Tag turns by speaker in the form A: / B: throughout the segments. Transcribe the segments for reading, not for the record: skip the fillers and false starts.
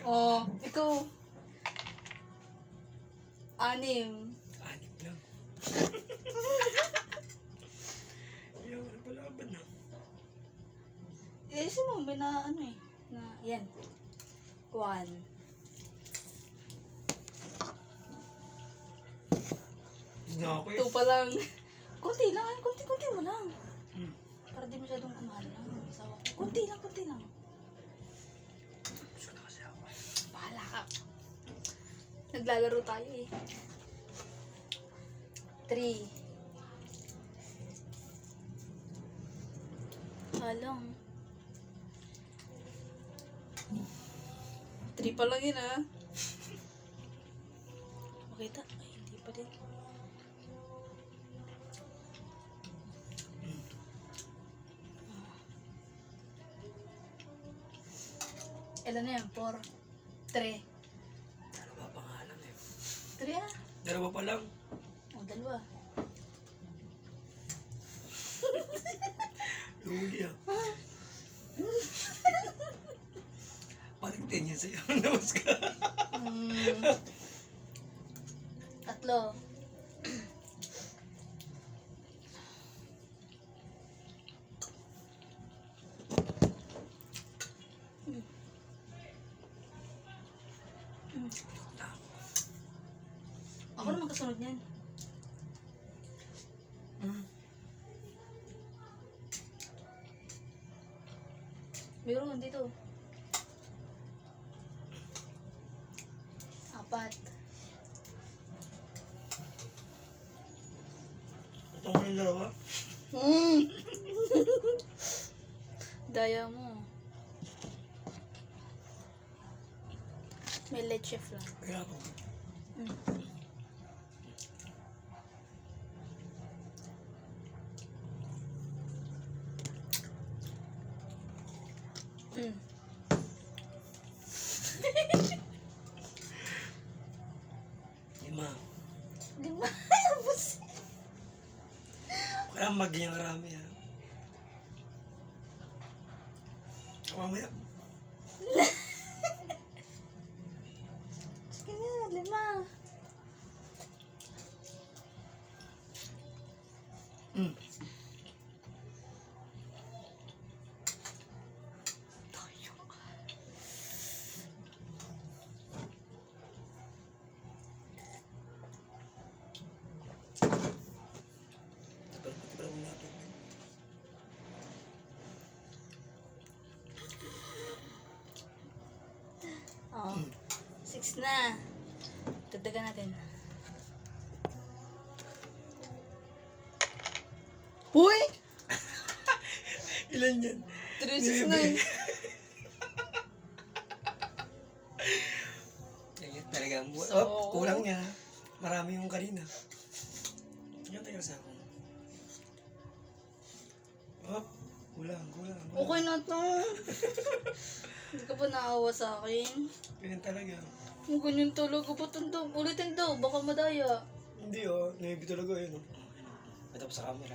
A: Oh, ikaw. 6.
B: 6 lang. Ayaw, ano pala ba na?
A: Isin mo, may na ano eh. Na, yan. 1.
B: Hindi na ako eh.
A: 2 pa lang. Kunti lang, kunti mo lang.
B: Hmm.
A: Para di masyadong mahal lang. Sawa ko. Kunti lang.
B: Gusto na kasi ako.
A: Bahala ka. Naglalaro tayo eh. 3. Halang. 3 pa lang yun ah. Makita? Ay, hindi pa din. Ilan na yan? 4. 3.
B: Dalawa pa nga lang eh.
A: 3 ah.
B: Dalawa pa lang.
A: O, 2.
B: Luli ah. Parang 10 yan sa'yo. Namas ka.
A: 3. Ako naman kasunod niyan. Meron dito. 4.
B: Ito ko yung dalawa.
A: Daya mo. May leche flan.
B: Kaya ako. Lima.
A: 5. Tapos.
B: Kaya maging rami ha. Mamaya.
A: Sige na, 5.
B: Tiba mo natin.
A: Oh. 6 na. Dagdagan natin. Uy!
B: Ilan yan?
A: 3, 6, 9.
B: Yan talaga.
A: So,
B: Oh, kulang niya. Marami yung kanina. Yan tayo sa akin. Oh, kulang.
A: Okay na to. Hindi ka pa naawa sa akin.
B: Ganyan talaga.
A: Ang ganyan talaga. Ba't ito? Ulitin to. Baka madaya.
B: Hindi oh, naibi talaga yun oh. Ito pa sa camera.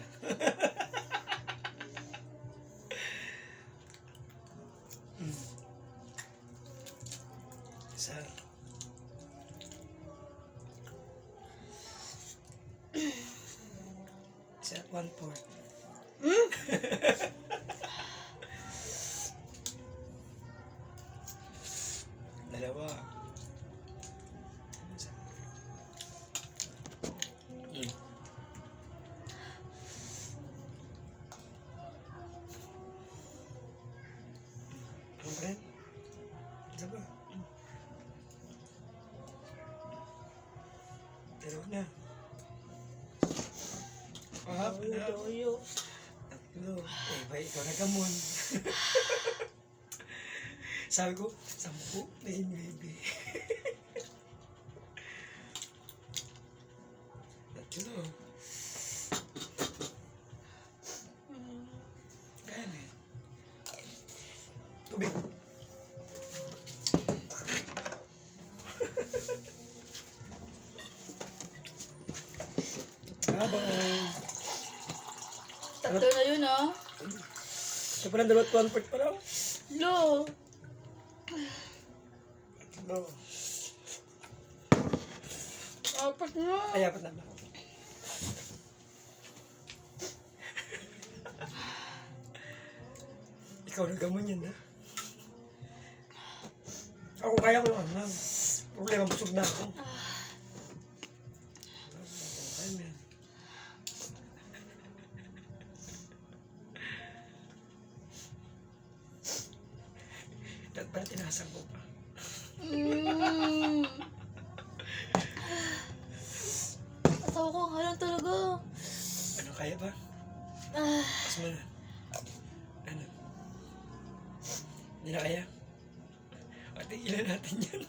B: Isa. Isa, 1/4. Dalawa. Ano ba yan? Isa ba? Dalawa na.
A: Doyo.
B: Tatlo. Eh, ba ikaw na gamon. Sabi ko, 10 na yun, baby. Tatlo. Kaya na yun. Tubig. Bye-bye.
A: Tatlo na yun ah.
B: Ito pa lang 2/4 pa lang.
A: Lo.
B: Oo.
A: Apat na.
B: Ay, apat na ba? Ikaw na gamon yan, ha? Ako kaya ko lang, ha? Problema, busog na ako. Ay, man. Dapat pala tinasang ko pa.
A: Mm. Asawa ko nga lang talaga.
B: Ano, kaya ba?
A: Ah,
B: Mas mo na. Ano? Hindi na kaya? O, tigilan natin yan.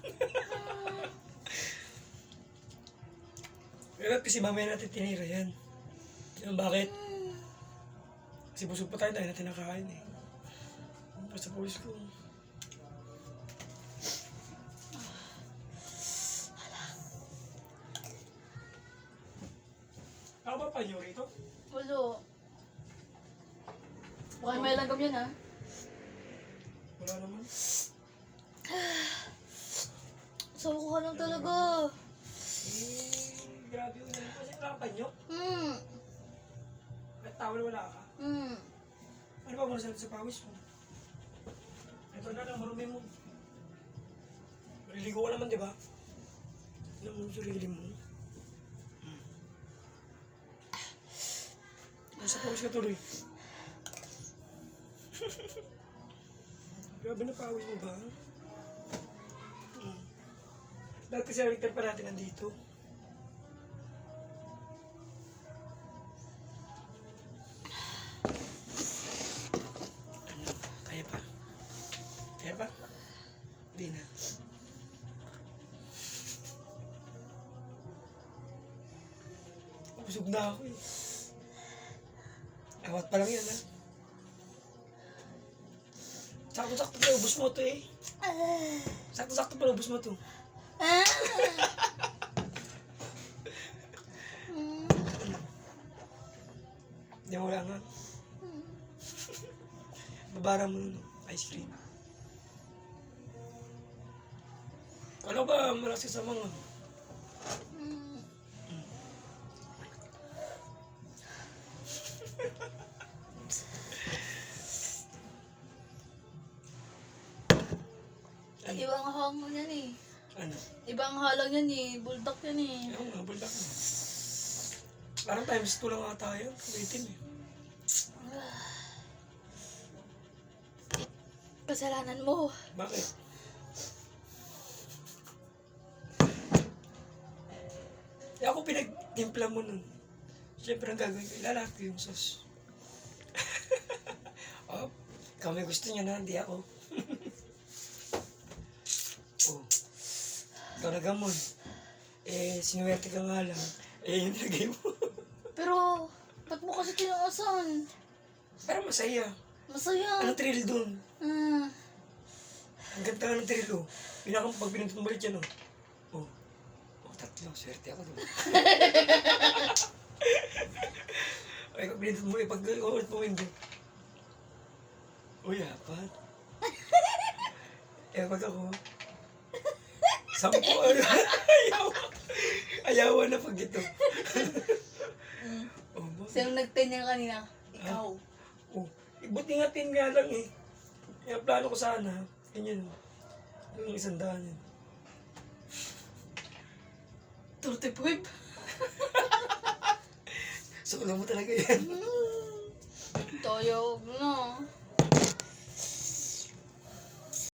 B: Pero kasi mamaya natin tinira yan. Yan, bakit? Kasi busog pa tayo natin nakakain eh. Basta pulis ko. Ako ba panyo rito?
A: walo. Baka may langgam yan, ha?
B: Wala naman.
A: Asawa ko nga lang talaga.
B: Grabe yun. Kasi wala ka panyo.
A: Hmm.
B: At tawal wala ka.
A: Hmm.
B: Ano ba muna sa pawis mo? Ito na lang, marumi mo. Maliligo ka naman, di ba? Ano mo sarili mo? Nasa pawis ka tuloy. Grabe na pawis mo ba? Dati si Victor pa natin nandito. Ano? Kaya pa? Kaya pa? Hindi na. Busog na ako eh. Awat pa lang yan ha. Sakto-sakto pa ubus mo to eh. Sakto-sakto pa ubus mo to.
A: Ah. Hmm.
B: Hindi mo wala nga. Babara mo nun, ice cream. Ano ba malaki sa mga?
A: Hmm. Ibang hangin yan eh.
B: Ano?
A: Ibang halang yan eh. Bulldog yan eh.
B: Ayaw nga, buldak mo. Parang times 2 lang ata yun. Waitin eh.
A: Kasalanan mo.
B: Bakit? Eh ako pinagtimpla mo nun. Siyempre ang gagawin ko, ilalaki yung sauce. Oh, ikaw may gusto niya na, hindi ako. Oh, ikaw na gamon. Eh, sinuwerte ka nga lang. Eh, yun nilagay mo.
A: Pero, ba't mo kasi tinaasan?
B: Pero masaya.
A: Masaya.
B: Anong thrill dun?
A: Hmm.
B: Ang ganda nga ng thrill, oh. Pag pinuntot mo ulit yan, oh. Oh. Oh, tatlo. Swerte ako dun. Ay, pag pinuntot mo, pag ulit mo hindi. Uy, apat. Eh, pag ako, 10. Ayaw na pag ito. Oh, bakit?
A: Sino nag-10 yan kanina? Ikaw.
B: Oh, buti nga 10 nga lang eh. Kaya plano ko sana, ganyan. Yung 100 yan.
A: 35?
B: So, alam mo talaga yan.
A: Tayo na.